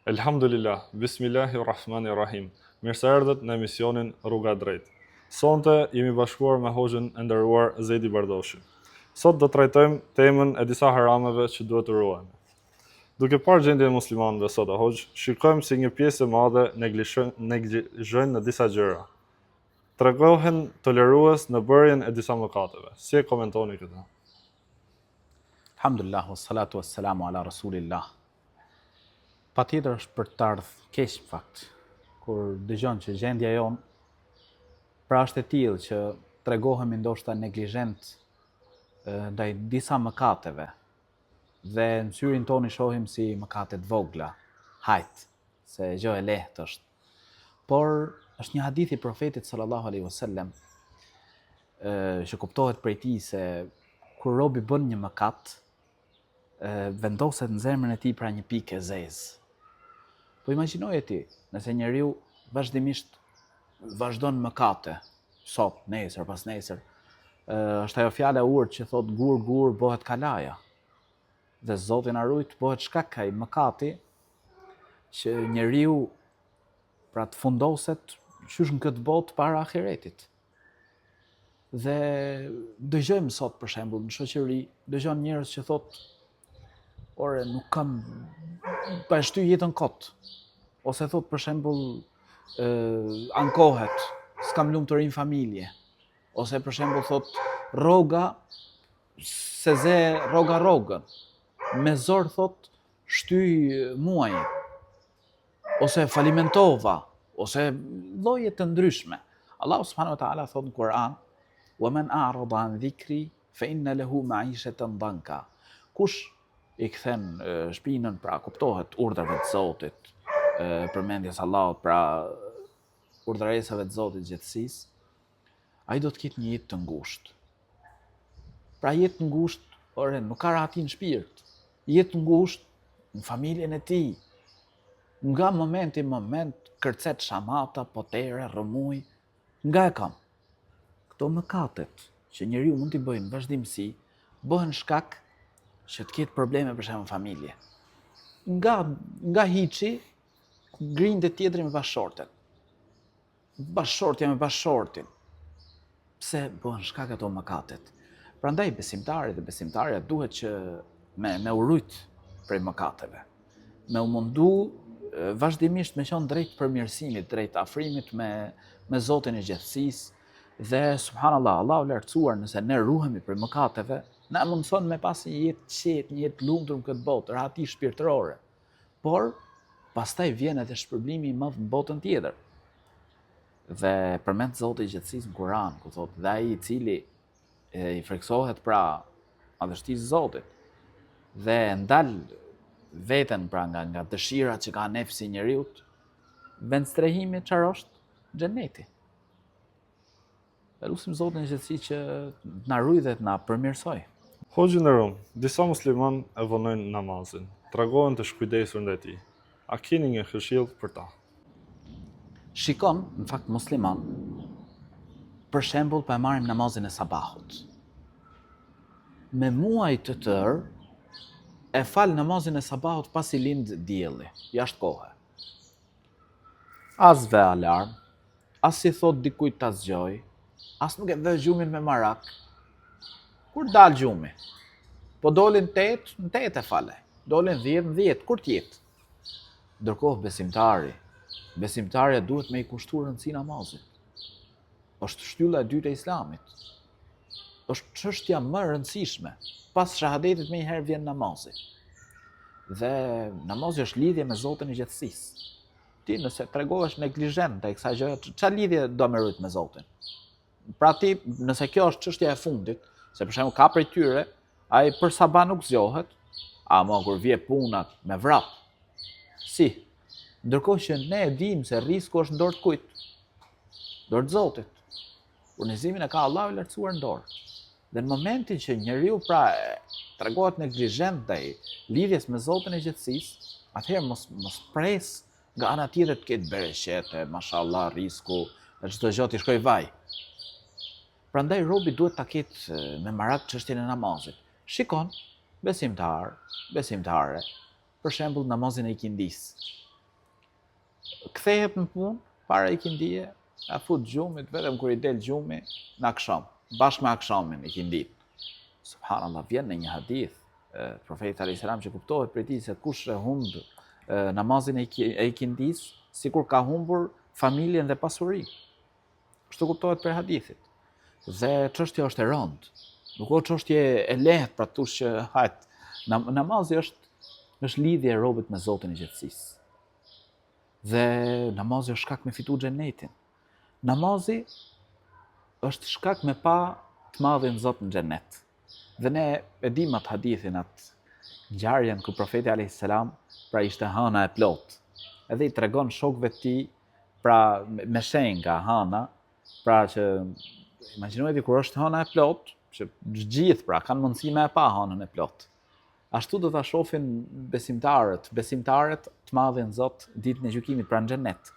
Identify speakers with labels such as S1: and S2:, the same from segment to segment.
S1: Elhamdulillah, Bismillahirrahmanirrahim. Mirë se erdhët në emisionin Rruga e Drejtë. Sonte jemi bashkuar me hoxhën e nderuar Zedi Bardoshi. Sot do të trajtojmë temën e disa harameve që duhet të ruajmë. Duke parë gjendjen e muslimanëve sot o hoxh, shikojmë si një pjesë e madhe neglizhojnë në disa gjëra. Tregohen tolerues në bërjen e disa mëkateve. Si e komentoni këtë?
S2: Alhamdulillah, wassalatu wassalamu ala rasulillah. Patjetër është për të ardhur keq në fakt, kur dëgjon që gjendja jonë pra është e tillë që tregohemi ndoshta neglizhent ndaj disa mëkateve dhe në syrin tonë i shohim si mëkate të vogla, hajt, se gjë e lehtë është. Por është një hadith i profetit sallallahu alaihi wasallam që kuptohet prej tij se kur robi bën një mëkat, vendoset në zemrën e tij pra një pikë e zezë. Po imagjinoje ti, nëse njeriu vazhdimisht vazhdon mëkate, sot, nesër, pas nesër, është ajo fjala e urtë që thot gur bëhet kalaja. Dhe Zoti na rujt bëhet shkak ai mëkati që njeriu pra të fundoset qysh në këtë botë para ahiretit. Dhe dëgjojmë sot për shembull në shoqëri, dëgjon njerëz që thot ore nuk kam pa shty jetën kot. Ose thot për shembull ankohet, s'kam lumturi në familje. Ose për shembull thot rroga se ze rroga rrogën. Me zor thot shty muajin. Ose falimentova, ose lloje të ndryshme. Allahu subhanahu wa taala thot në Kur'an: "Wa man a'rada an dhikri fa inna lahu ma'ishatan danka." Kush i kthen shpinën, pra kuptohet urdhrave të Zotit, përmendjes Allahut, pra urdhëresave të Zotit gjithësisë, ai do të ketë një jetë të ngushtë. Pra jetë të ngushtë, ore, nuk ka rahati në shpirt. Jetë të ngushtë në familjen e tij. Nga momenti në moment kërcet shamata, potere, rrëmuj, nga e kam. Këto mëkatet që njeriu mund t'i bëjnë vazhdimsi, bëhen shkak që të ketë probleme për shembull familje. Nga hiçi grinde tjetri me bashorten. Bashortja me bashortin. Pse bëhen shkak ato mëkatet? Prandaj besimtarit dhe besimtarja duhet që me urujt prej mëkateve. Me u mundu vazhdimisht me qenë drejt përmirësimit, drejt afrimit me Zotin e gjithësisë, dhe subhanallahu, Allahu lartësuar nëse ne ruhemi prej mëkateve, na mundson me pas një jetë qetë, një jetë lumtur në këtë botë, rahati shpirtërore. Por pastaj vjen edhe shpërblimi i madh në botën tjetër. Dhe përmend Zoti i gjithësisë në Kur'an, ku thotë: "Dhe ai i cili i friksohet pra madhështisë Zotit dhe ndal veten pra nga dëshirat që ka nefsi njeriut, vend strehimi çfarë është? Xheneti." Lutim Zotin e gjithësisë që na ruaj dhe të na përmirësoj.
S1: Hoxhë në Rom, disa musliman e vonojnë namazin, tregohen të shkujdesur ndaj tij. A keni një këshill për ta?
S2: Shikon, në fakt musliman, për shembull pa marrim namazin e sabahut. Me muaj të tërë e fal namazin e sabahut pasi lind dielli, jashtë kohe. As ve alarm, as si thot dikujt ta zgjoj, as nuk e vë gjumin me marak. Kur dal gjumi? Po dolin 8, në 8 e fale. Dolin 10, në 10, kur t'jetë? Ndërkohë besimtarja duhet me i kushtu rëndësi namazit. Është shtylla e dytë e Islamit. Është çështja më e rëndësishme. Pas shahadetit më herë vjen namazi. Dhe namazi është lidhje me Zotin e gjithësisë. Ti nëse tregohesh neglizhent ndaj kësaj gjëje, çfarë lidhje do me rrit me Zotin? Pra ti, nëse kjo është çështja e fundit, se për shembull ka prej tyre, ai për sabah nuk zgjohet, ama kur vje punat me vrap. Si? Ndërkohë që ne e dim se risku është në dorë të kujt? Dorë të Zotit. Furnizimin e ka Allahu i lartësuar në dorë. Dhe në momentin që njeriu pra tregohet neglizhent ndaj lidhjes me Zotin e gjithësisë, atëherë mos pres nga ana tjetër të ketë bereqete, mashallah, risku, dhe çdo gjë t'i shkoj vaj. Prandaj robi duhet ta ketë me marak çështjen e namazit. Shikon, besimtare, për shembull namazin e ikindis. kthehet në punë, para ikindie, a fut gjumit, vetëm kur I del gjumi, në akşam, bashkë me akşamin ikindin. Subhanallah, vjen në një hadith, profeti alayhis salam që kuptohet prej tij se kush e humb namazin e ikindis, sikur ka humbur familjen dhe pasurinë. Kështu kuptohet për hadithit. Dhe çështja është e rëndë. Nuk ka çështje e lehtë pra tush që hajt. Namazi është lidhje e robët me Zotin e gjithësisë. Dhe namazi është shkak me fitu xhenetin. Namazi është shkak me pa të madhin Zot në xhenet. Dhe ne e dim atë hadithin, atë ngjarjen ku profeti alayhis salam pra ishte hana e plot. Edhe I tregon shokëve të tij pra me shenjë nga hana, pra që imagjinojeni kur është hana e plot, që gjithë pra kanë mundësi me e pa hanën e plot. Ashtu do ta shohin besimtarët të madhin Zot ditën e gjykimit pra në xhenet.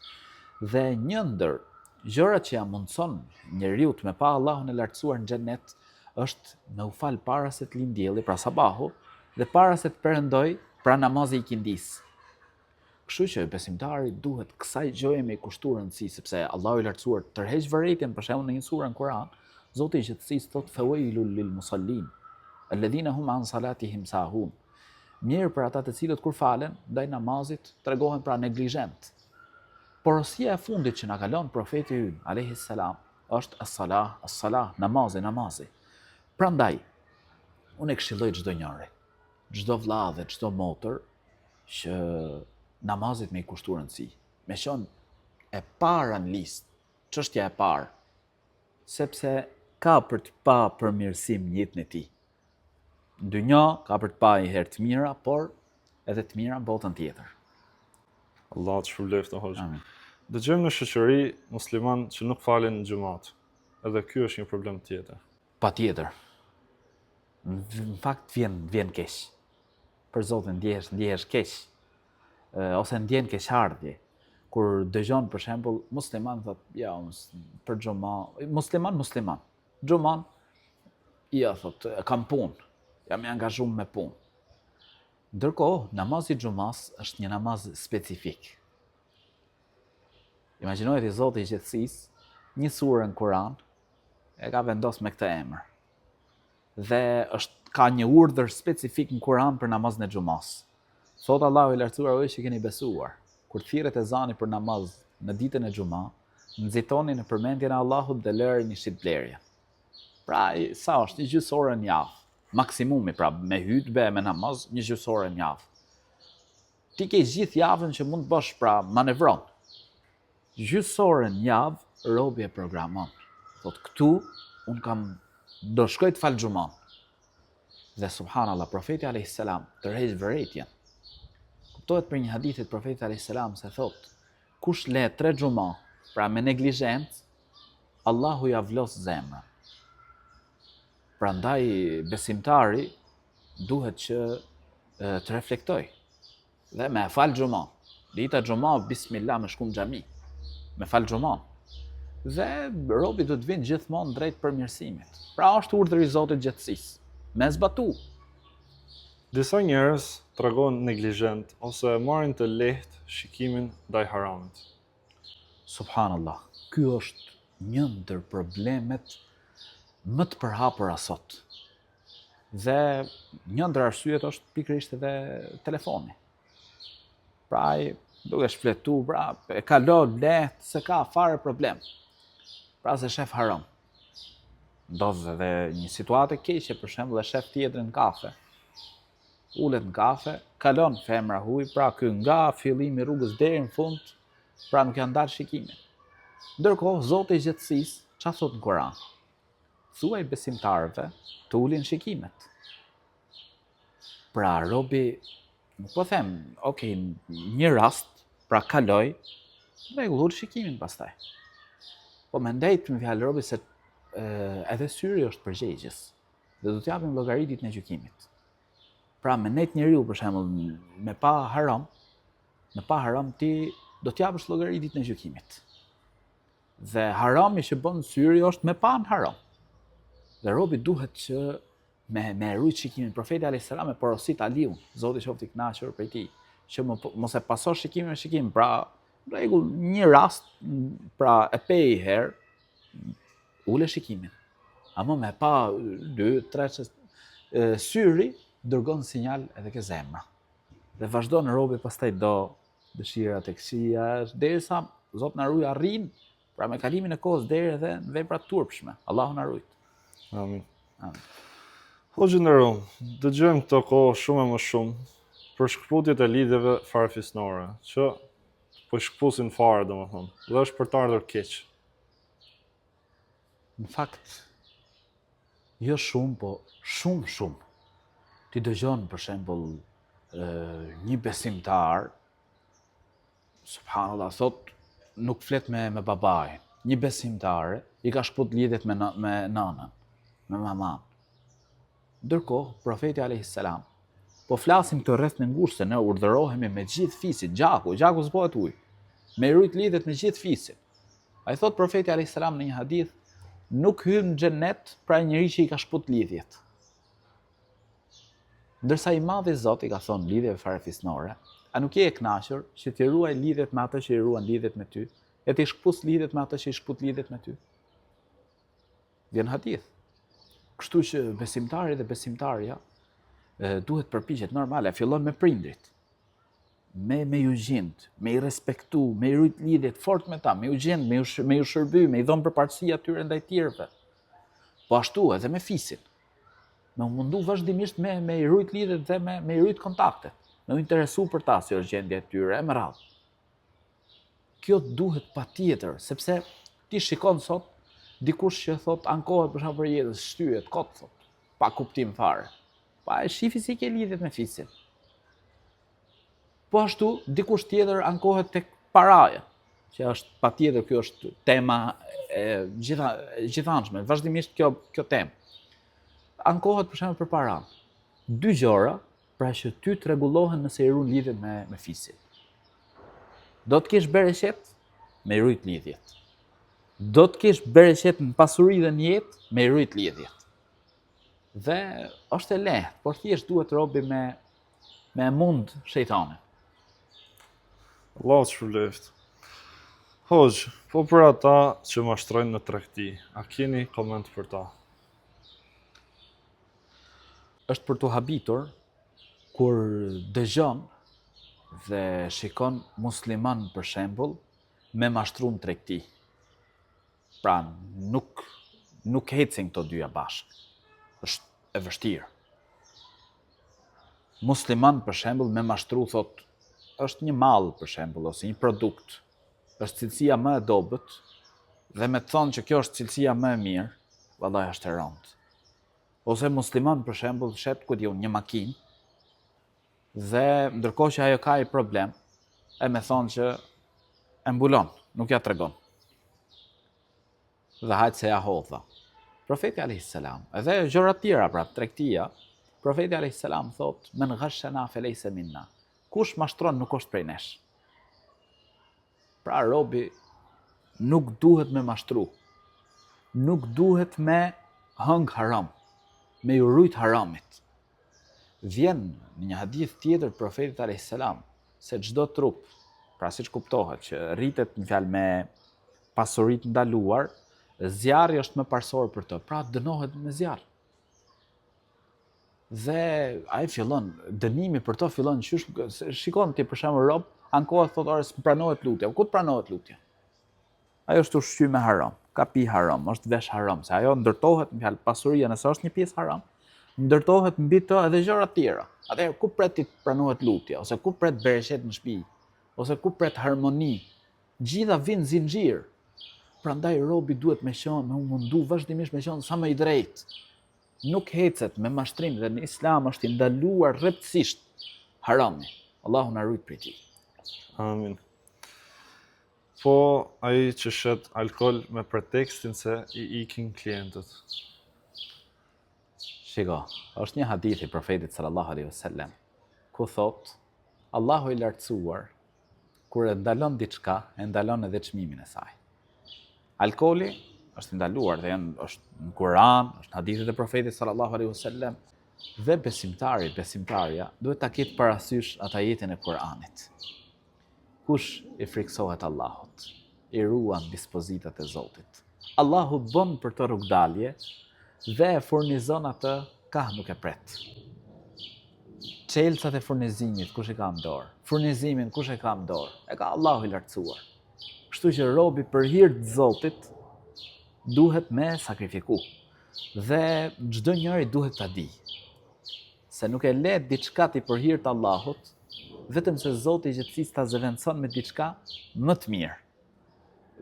S2: Dhe një ndër gjërat që ja mundson njeriu të me pa Allahun e lartësuar në xhenet është me u fal para se të lind dielli, pra sabahu, dhe para se të perëndoj, pra namazi I ikindis. Kështu që besimtari duhet kësaj gjëje me kushtuar rëndësi, sepse Allahu I lartësuar tërheq vërejtjen, për shembull në një sure në Kur'an, Zoti I gjithësisë thotë fawailul lil musallin, alladhina hum an salatihim sahun. Mirë për ata të cilët kur falen ndaj namazit tregohen pra neglizhent. Porosia e fundit që na ka lënë profeti ynë alayhis salam është as-salah, namazi. Prandaj, unë e këshilloj çdo njeri, çdo vëlla dhe çdo motër që namazit me I kushtuar rëndësi, me qenë e para në listë, çështja e parë, sepse ka për të pa përmirësim në jetën e tij. Në dynja ka për të pa I herë të mira, por edhe të mira në botën tjetër.
S1: Allah të shpërbleft të hoxha.
S2: Amin.
S1: Dëgjojmë në shoqëri musliman që nuk falen në xhumat. Edhe ky është një problem tjetër.
S2: Patjetër. Në fakt vjen keq. Për Zotin ndjehesh keq. Ose ndjen keqardhje. Kur dëgjon për shembull musliman thotë ja për xhuma, musliman. Xhuman ja thotë kam punë. Jam I angazhuar me punë. Ndërkohë, namazi I xhumas është një namaz specifik. Imagjinojeni Zoti I gjithësisë një sure në Kur'an e ka vendosur me këtë emër. Dhe ka një urdhër specifik në Kur'an për namazin e xhumas. Thot Allahu I lartësuar o që keni besuar, kur thirret ezani për namaz në ditën e xhuma, nxitoni në përmendjen e Allahut dhe lërini shitblerjen. Pra, sa është një gjysore në javë, maksimumi, pra me hutbe, me namaz, një gjysore në javë. Ti ke gjithë javën që mund të bësh, pra manevron. Gjysore në javë, robi e programon. Thot këtu, do shkoj të fal xhuman. Dhe subhanallah, profeti alayhis salam tërheq vërejtjen. Kuptohet për një hadithit profetit alayhis salam se thot, kush le 3 xhuma, pra me neglizhencë, Allahu ja vlos zemrën. Prandaj besimtari duhet që të reflektoj dhe me fal xhuma. Dita xhuma bismillah me shkum xhami. Me fal xhuma. Dhe robi do të vinë gjithmonë drejt përmirësimit. Pra është urdhri I Zotit gjithësisë, me zbatu.
S1: Disa njerëz tregon neglizhent ose marrin të lehtë shikimin ndaj haramit.
S2: Subhanallah, ky është një ndër problemet më të përhapura sot. Dhe një ndër arsyet është pikërisht edhe telefoni. Pra ai duke shfletu, pra e kalon lehtë, se ka fare problem. Pra se shef haram. Ndodh edhe një situatë e keqe, për shembull, e shef tjetrin në kafe. Ulet në kafe, kalon femra huj, pra ky nga fillimi I rrugës deri në fund, pra nuk janë dalë shikimin. Ndërkohë, Zoti I gjithësisë çfarë thot në Kur'an? Thuaj besimtarëve të ulin shikimet. Pra robi, nuk po them, okay, një rast, pra kaloj, rregull shikimin pastaj. Po mendej me fjalë robi se edhe syri është përgjegjës dhe do t'japim llogari ditën e gjykimit. Pra me net njeriu për shembull me pa haram ti do t'japësh llogari ditën e gjykimit. Dhe harami që bën syri është me pa në haram. Dhe robi duhet që me rujt shikimin. Profeti alayhis salam e porosit Aliun, Zoti qoftë I kënaqur prej tij, që mos e pasosh shikimin me shikim, pra Rregull, një rast, pra e pe i herë, ule shikimin. Ama me pa 2-3 syri dërgon sinjal edhe ke zemra. Dhe vazhdon robi pastaj do dëshirat e këqija, derisa Zot na ruaj arrin, pra me kalimin e kohës deri edhe në vepra të turpshme. Allahu na ruaj.
S1: Amin.
S2: Amin.
S1: Hoxhë nderuam, dëgjojmë këto kohë shumë e më shumë për shkputjet e lidhjeve farefisnore, që po shkpusin fare domethënë, dhe është për të ardhur keq.
S2: Në fakt, jo shumë, po shumë. Ti dëgjon për shembull një besimtar, subhanallah, thot nuk flet me babain. Një besimtare i ka shkput lidhjet me nanën, me maman. Ndërkohë, profeti alayhis salam, po flasim këto rreth në ngushtë se ne urdhërohemi me gjithë fisin, gjaku zbohet ujë, me rujt lidhet me gjithë fisin. Ai thot profeti alayhis salam në një hadith, nuk hyn në xhennet pra njëri që i ka shkput lidhjet. Ndërsa i madhi Zot i ka thonë lidhjeve farefisnore, a nuk je e kënaqur që ti ruaj lidhjet me atë që i ruan lidhjet me ty, e ti shkput lidhjet me atë që i shkput lidhjet me ty? Vjen hadith. Kështu që besimtari dhe besimtarja duhet përpiqet normale, fillon me prindrit, me ju gjind, me i respektu, me i rujt lidhjet fort me ta, me ju gjind, me ju shërby, me i dhon përparësi atyre ndaj tjerëve. Po ashtu edhe me fisin. Me u mundu vazhdimisht me i rujt lidhjet dhe me i rujt kontaktet, me u interesu për ta si është gjendja e tyre, e më radhë. Kjo duhet patjetër, sepse ti shikon sot dikush që thot ankohet për shkak për jetës, shtyhet, kot thot, pa kuptim fare. Pa e shifi si ke lidhjet me fisin. Po ashtu, dikush tjetër ankohet tek paraja, që është patjetër kjo është tema e gjithanshme, vazhdimisht kjo temë. Ankohet për shembull për paran. 2 gjëra, pra që ty të rregullohen nëse i ruan lidhjet me fisin. Do të kesh bereqet me rujt lidhjet. Do të kesh bereqet në pasuri dhe në jetë me rujt lidhjet. Dhe është e lehtë, por thjesht duhet robi me mund shejtanin.
S1: Allahu të shpëleft. Hoxh, po për ata që mashtrojnë në tregti, a keni koment për ta?
S2: Është për të habitur kur dëgjon dhe shikon musliman për shembull me mashtrum tregti. Pra nuk hecin këto dyja bashkë. Është e vështirë. Musliman për shembull me mashtru thot është një mall për shembull ose një produkt. Është cilësia më e dobët dhe me të thonë që kjo është cilësia më e mirë, vallahi është e rëndë. Ose musliman për shembull shet ku diun një makinë dhe ndërkohë që ajo ka i problem, e me thonë që e mbulon, nuk ja tregon. Dhe hajtë se ja hodha. Profeti alayhis salam, edhe gjëra të tjera pra tregtia, profeti alayhis salam thot, men ghashana falaysa minna. Kush mashtron nuk është prej nesh. Pra robi nuk duhet me mashtru. Nuk duhet me hëng haram, me ju rujt haramit. Vjen në një hadith tjetër profetit alayhis salam se çdo trup, pra siç kuptohet që rritet në fjalë me pasuritë ndaluar, zjarri është më parsor për të, pra dënohet me zjarr. Dhe ai fillon, dënimi për to fillon qysh, shikon ti për shembull rob, ankohet thotë ore s'pranohet lutja. Ku të pranohet lutja? Ajo është ushqyer me haram, ka pi haram, është vesh haram, se ajo ndërtohet në fjalë pasuria, nëse është një pjesë haram, ndërtohet mbi të edhe gjëra të tjera. Atëherë ku pret ti të pranohet lutja, ose ku pret bereqet në shtëpi, ose ku pret harmoni. Gjitha vinë zinxhir. Prandaj robi duhet me mundu vazhdimisht me qenë sa më i drejtë. Nuk hecet me mashtrim dhe në Islam është i ndaluar rreptësisht harami. Allahu na ruaj prej tij.
S1: Amin. Po ai që shet alkol me pretekstin se i ikin klientët.
S2: Shiko, është një hadith i profetit sallallahu alaihi wasallam ku thot Allahu i lartësuar kur e ndalon diçka, e ndalon edhe çmimin e saj. Alkooli është ndaluar dhe është në Kur'an, është në hadithet e profetit sallallahu alaihi wasallam, dhe besimtarja duhet ta ketë parasysh atë ajetin e Kur'anit. Kush i friksohet Allahut, i ruan dispozitat e Zotit. Allahu bën për të rrugdalje dhe e furnizon atë ka nuk e pret. Çelësat e furnizimit kush e ka në dorë? Furnizimin kush e ka në dorë? E ka Allahu i lartësuar. Kështu që robi për hir të Zotit duhet me sakrifiku. Dhe çdo njeri duhet ta di se nuk e le diçka ti për hir të Allahut, vetëm se Zoti i gjithësisë ta zëvendëson me diçka më të mirë.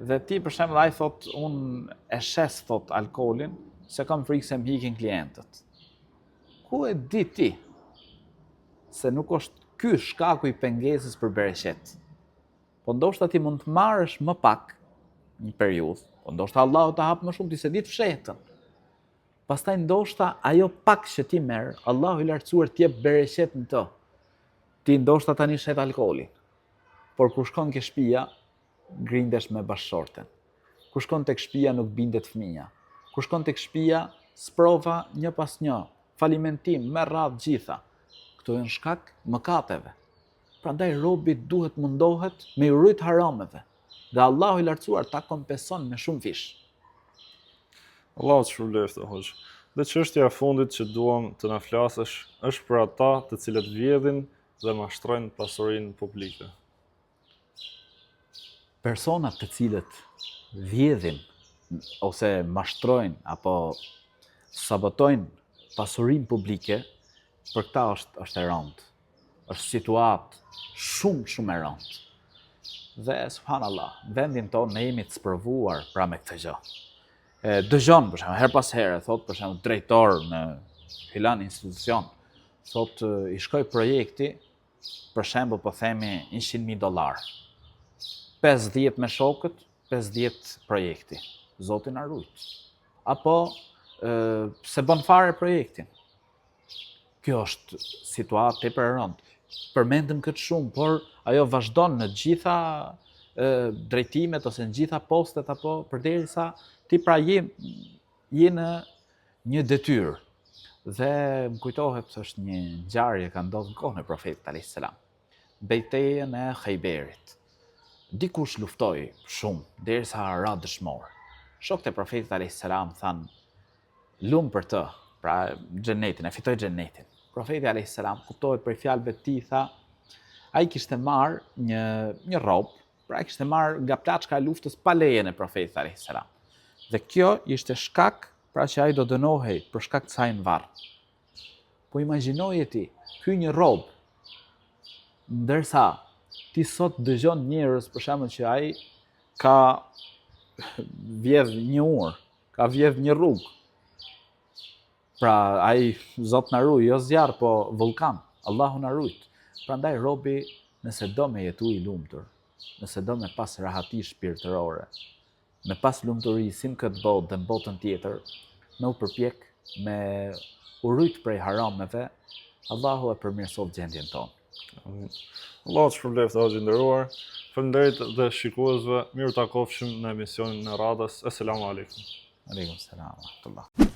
S2: Dhe ti për shembull ai thot unë e shes thot alkoolin se kam frikë se më hikin klientët. Ku e di ti se nuk është ky shkaku i pengesës për bereqet? Po ndoshta ti mund të marrësh më pak një periudhë, po ndoshta Allahu ta hap më shumë ti se ditë fshehtën. Pastaj ndoshta ajo pak që ti merr, Allahu i lartësuar t'jep bereqet në të. Ti ndoshta tani shet alkoolin, por kur shkon ke shtëpia, grindesh me bashkëshorten. Kur shkon tek shtëpia nuk bindet fëmia. Kur shkon tek shtëpia, sprova një pas një, falimentim, me radhë gjitha. Këto janë shkak mëkateve. Prandaj robi duhet mundohet me i rrit harameve. Dhe Allahu i lartësuar ta kompenson me shumë fish.
S1: Allahu të shpërblet hoxh. Dhe çështja e fundit që duam të na flasësh është për ata të cilët vjedhin dhe mashtrojnë pasurinë publike.
S2: Personat të cilët vjedhin ose mashtrojnë apo sabotojnë pasurinë publike, për këta është e rëndë. Është situatë shumë e rëndë. Dhe subhanallah, në vendin tonë ne jemi të sprovuar pra me këtë gjë. Dëgjon për shembull her pas here, thot për shembull drejtor në filan institucion, thot i shkoi projekti, për shembull po themi $100,000. 50 me shokët, 50 projekti. Zoti na rujt. Apo se bën fare projektin. Kjo është situatë tepër e rëndë. Përmendëm këtë shumë, por ajo vazhdon në gjitha drejtimet ose në gjitha postet apo përderisa ti pra je në një detyrë. Dhe më kujtohet është një ngjarje ka ndodhur në kohën e Profetit alayhis salam. Betejën e Khejberit. Dikush luftoi shumë derisa ra dëshmor. Shokët e Profetit alayhis salam thanë lum për të, pra xhenetin, e fitoi xhenetin. Profeti alayhis salam kuptohet për fjalëve të tij, tha, ai kishte marrë një rrobë, pra ai kishte marrë nga plaçka e luftës pa lejen e Profetit alayhis salam. Dhe kjo ishte shkak pra që ai do dënohej për shkak të saj në varr. Po imagjinoje ti, ky një rrobë, ndërsa ti sot dëgjon njerëz për shembull që ai ka vjedh një urë, ka vjedh një rrugë. Pra ai Zot na ruaj, jo zjarr, po vulkan. Allahu na rujt. Prandaj robi, nëse do me jetu i lumtur, nëse do me pas rahati shpirtërore, me pas lumturi si në këtë botë dhe në botën tjetër, në u përpjek me u rujt prej harameve, Allahu e përmirësot gjendjen tonë.
S1: Allahu të shpërblet hoxh i nderuar. Faleminderit dhe shikuesve, mirë takofshim në emisionin e radhës. Asalamu alaikum.
S2: Aleikum selam wa rahmatullah.